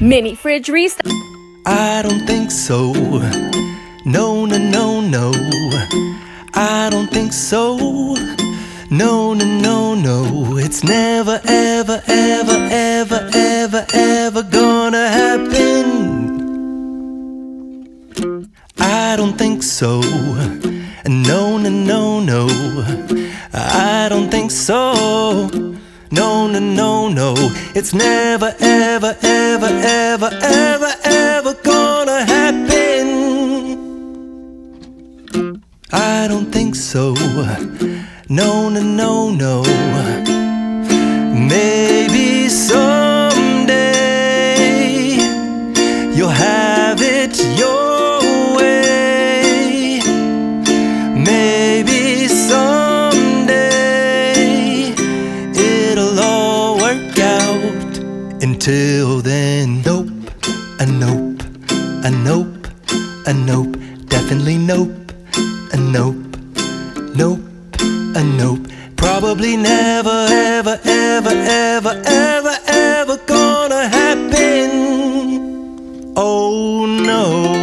Mini fridge restock. I don't think so. No, no, no, no. I don't think so. No, no, no, no. It's never, ever, ever, ever, ever, ever gonna happen. I don't think so. No, no, no, no. I don't think so. No, no, no, no. It's never, ever, ever, ever, ever, ever gonna happen. I don't think so. No, no, no, no. Maybe someday you'll have it your way. Maybe someday it'll all work out. Until then, nope, a nope, a nope, a nope, definitely nope, a nope, nope, a nope. Probably never, ever, ever, ever, ever, ever gonna happen. Oh no.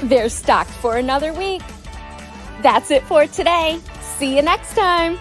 They're stocked for another week. That's it for today. See you next time.